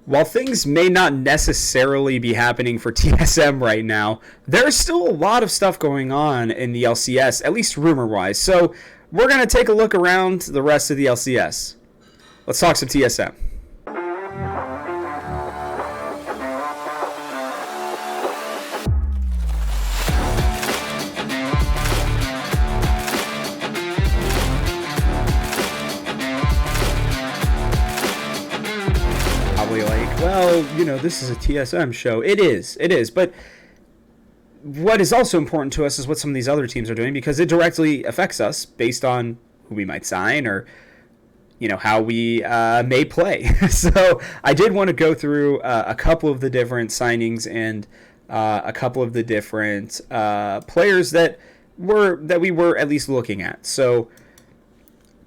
while things may not necessarily be happening for TSM right now, there's still a lot of stuff going on in the LCS, at least rumor-wise. So we're going to take a look around the rest of the LCS. Let's talk some TSM. Well, this is a TSM show. It is. But what is also important to us is what some of these other teams are doing, because it directly affects us based on who we might sign or, how we may play. So I did want to go through a couple of the different signings and a couple of the different players that we were at least looking at. So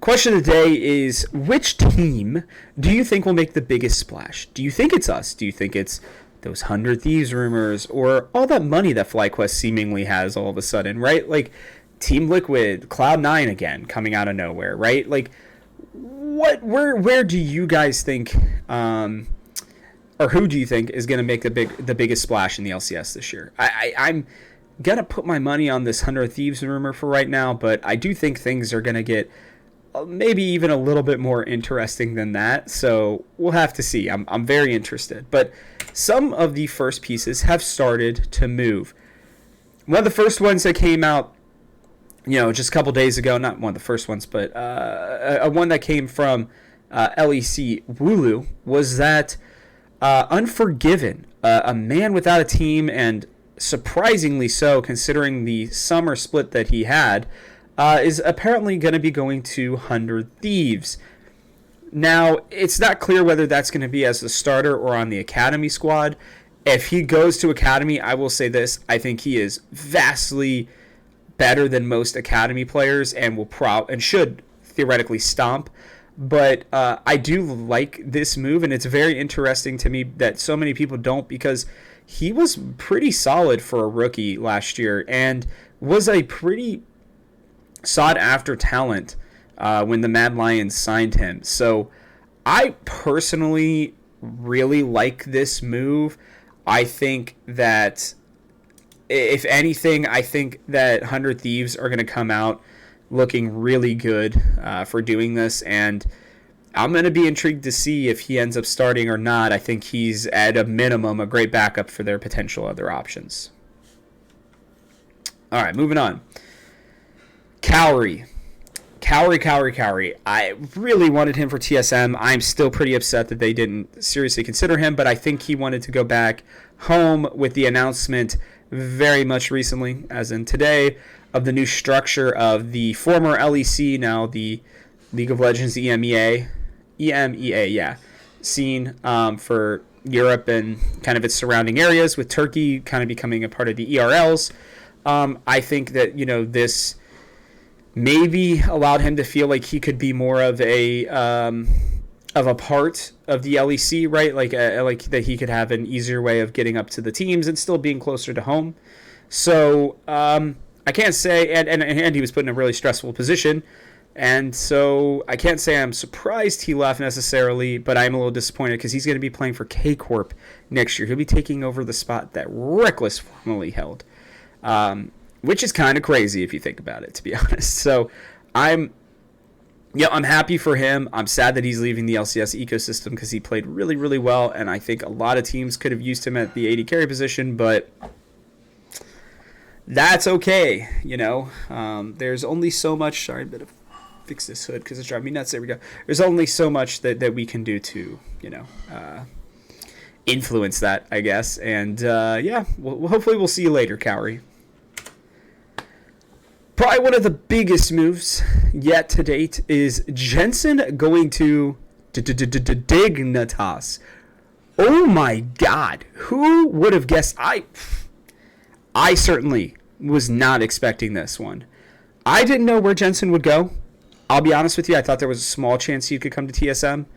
question of the day is, which team do you think will make the biggest splash? Do you think it's us? Do you think it's those 100 Thieves rumors or all that money that FlyQuest seemingly has all of a sudden, right? Like Team Liquid, Cloud9 again coming out of nowhere, right? Like where do you guys think or who do you think is going to make the biggest splash in the LCS this year? I'm going to put my money on this 100 Thieves rumor for right now, but I do think things are going to get maybe even a little bit more interesting than that. So we'll have to see. I'm very interested. But some of the first pieces have started to move. One of the first ones that came out, just a couple days ago, not one of the first ones, but one that came from LEC Wooloo was that Unforgiven, a man without a team, and surprisingly so considering the summer split that he had, is apparently going to be going to 100 Thieves. Now, it's not clear whether that's going to be as the starter or on the Academy squad. If he goes to Academy, I will say this. I think he is vastly better than most Academy players and should theoretically stomp. But I do like this move, and it's very interesting to me that so many people don't, because he was pretty solid for a rookie last year and was a pretty sought after talent when the Mad Lions signed him. So I personally really like this move. I think that if anything, I think that 100 Thieves are going to come out looking really good for doing this, and I'm going to be intrigued to see if he ends up starting or not. I think he's at a minimum a great backup for their potential other options. All right, moving on. Cowrie. I really wanted him for TSM. I'm still pretty upset that they didn't seriously consider him, but I think he wanted to go back home with the announcement very much recently, as in today, of the new structure of the former LEC, now the League of Legends EMEA scene for Europe and kind of its surrounding areas, with Turkey kind of becoming a part of the ERLs. I think that, this maybe allowed him to feel like he could be more of a part of the LEC, right? Like that he could have an easier way of getting up to the teams and still being closer to home. So I can't say, and he was put in a really stressful position, and so I can't say I'm surprised he left necessarily, but I'm a little disappointed because he's going to be playing for K-Corp next year. He'll be taking over the spot that Reckless formerly held. Which is kind of crazy if you think about it, to be honest. So I'm happy for him. I'm sad that he's leaving the LCS ecosystem because he played really, really well, and I think a lot of teams could have used him at the AD carry position, but that's okay. There's only so much. Sorry, I'm going to fix this hood because it's driving me nuts. There we go. There's only so much that we can do to, influence that, I guess. And hopefully we'll see you later, Cowrie. Probably one of the biggest moves yet to date is Jensen going to Dignitas. Oh my God. Who would have guessed? I certainly was not expecting this one. I didn't know where Jensen would go. I'll be honest with you. I thought there was a small chance he could come to TSM.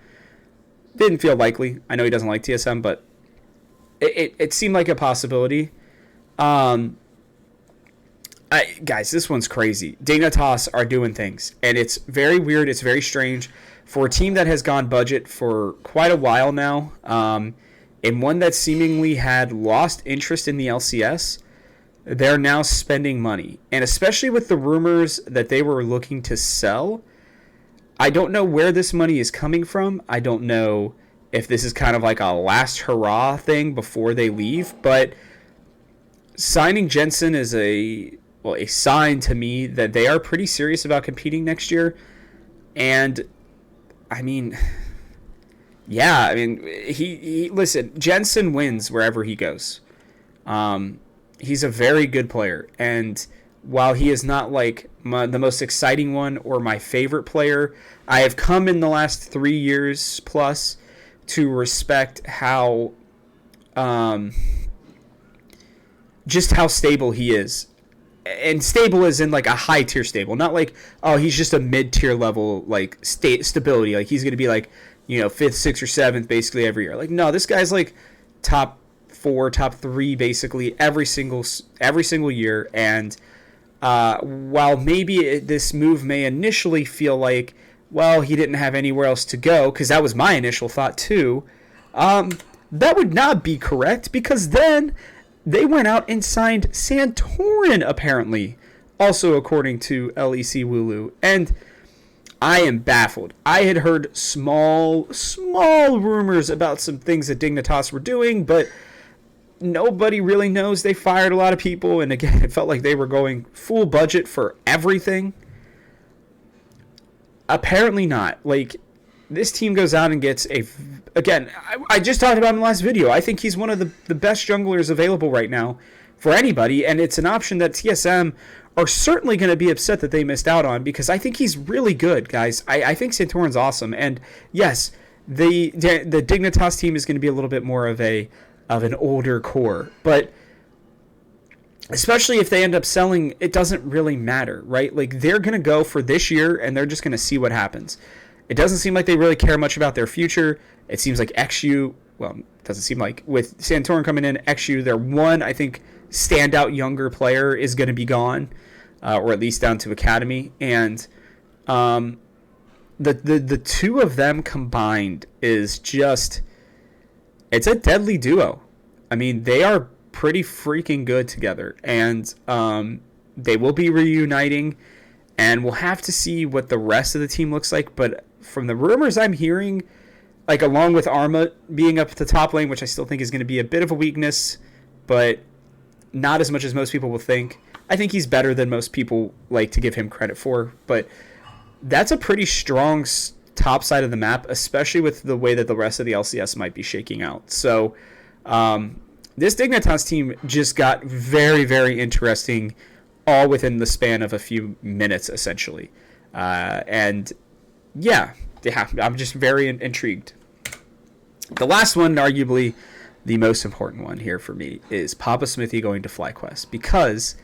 Didn't feel likely. I know he doesn't like TSM, but it seemed like a possibility. Guys, this one's crazy. Dignitas are doing things, and it's very weird. It's very strange for a team that has gone budget for quite a while now, and one that seemingly had lost interest in the LCS, they're now spending money. And especially with the rumors that they were looking to sell, I don't know where this money is coming from. I don't know if this is kind of like a last hurrah thing before they leave, but signing Jensen is a sign to me that they are pretty serious about competing next year. And I mean, yeah, I mean, he listen, Jensen wins wherever he goes. He's a very good player, and while he is not like the most exciting one or my favorite player, I have come in the last 3 years plus to respect how just how stable he is. And stable is in like a high tier stable, not like, oh, he's just a mid tier level like stability, like he's going to be like, you know, 5th, 6th or 7th basically every year. Like, no, this guy's like top 4, top 3 basically every single year. And while maybe this move may initially feel like, well, he didn't have anywhere else to go, because that was my initial thought too, that would not be correct, because then they went out and signed Santorin, apparently, also according to LEC Wooloo. And I am baffled. I had heard small rumors about some things that Dignitas were doing, but nobody really knows. They fired a lot of people, and again, it felt like they were going full budget for everything. Apparently not. Like, this team goes out and gets again, I just talked about him in the last video. I think he's one of the best junglers available right now for anybody, and it's an option that TSM are certainly going to be upset that they missed out on, because I think he's really good, guys. I think Santorin's awesome, and yes, the Dignitas team is going to be a little bit more of an older core, but especially if they end up selling, it doesn't really matter, right? Like, they're going to go for this year, and they're just going to see what happens. It doesn't seem like they really care much about their future. It seems like XU, well, it doesn't seem like, with Santorin coming in, XU, their one, I think, standout younger player is going to be gone, or at least down to Academy. And the two of them combined is just, it's a deadly duo. I mean, they are pretty freaking good together, and they will be reuniting, and we'll have to see what the rest of the team looks like. But from the rumors I'm hearing, like, along with Arma being up at the top lane, which I still think is going to be a bit of a weakness, but not as much as most people will think. I think he's better than most people like to give him credit for, but that's a pretty strong top side of the map, especially with the way that the rest of the LCS might be shaking out. So this Dignitas team just got very, very interesting all within the span of a few minutes, essentially. And yeah, I'm just very intrigued. The last one, arguably the most important one here for me, is Papa Smithy going to FlyQuest, because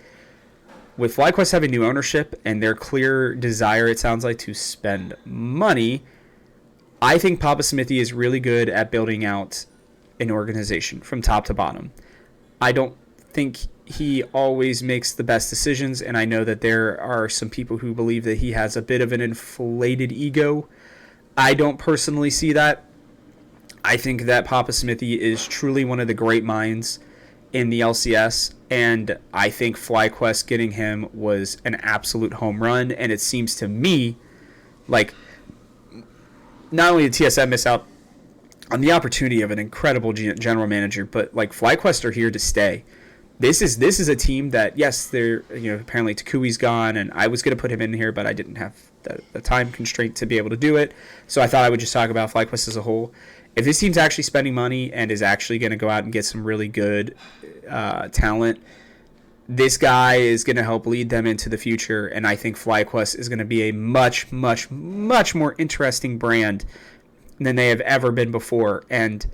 with FlyQuest having new ownership and their clear desire, it sounds like, to spend money, I think Papa Smithy is really good at building out an organization from top to bottom. I don't think he always makes the best decisions, and I know that there are some people who believe that he has a bit of an inflated ego. I don't personally see that. I think that Papa Smithy is truly one of the great minds in the LCS, and I think FlyQuest getting him was an absolute home run, and it seems to me like not only did TSM miss out on the opportunity of an incredible general manager, but like FlyQuest are here to stay. This is a team that, yes, they're, you know, apparently Takui's gone, and I was going to put him in here, but I didn't have the time constraint to be able to do it, so I thought I would just talk about FlyQuest as a whole. If this team's actually spending money and is actually going to go out and get some really good talent, this guy is going to help lead them into the future, and I think FlyQuest is going to be a much, much, much more interesting brand than they have ever been before. And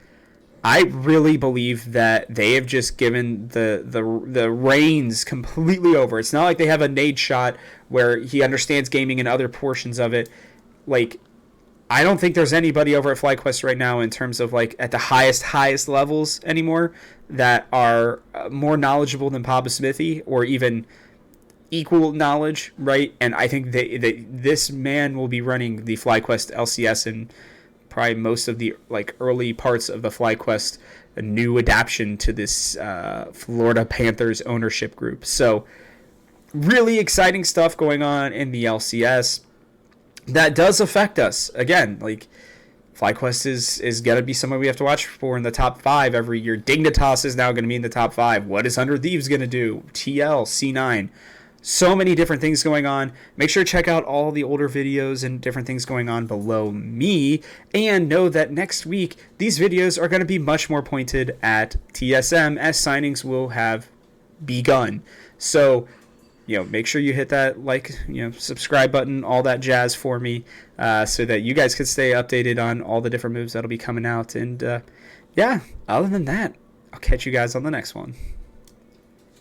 I really believe that they have just given the reins completely over. It's not like they have a nade shot where he understands gaming and other portions of it. Like, I don't think there's anybody over at FlyQuest right now in terms of like at the highest levels anymore that are more knowledgeable than Papa Smithy, or even equal knowledge, right? And I think this man will be running the FlyQuest LCS and probably most of the like early parts of the FlyQuest, a new adaptation to this Florida Panthers ownership group. So really exciting stuff going on in the LCS that does affect us. Again, like FlyQuest is going to be someone we have to watch for in the top 5 every year. Dignitas is now going to be in the top 5. What is Under Thieves going to do? TL, C9. So many different things going on. Make sure to check out all the older videos and different things going on below me. And know that next week, these videos are going to be much more pointed at TSM as signings will have begun. So, make sure you hit that subscribe button, all that jazz for me, so that you guys can stay updated on all the different moves that'll be coming out. And, other than that, I'll catch you guys on the next one.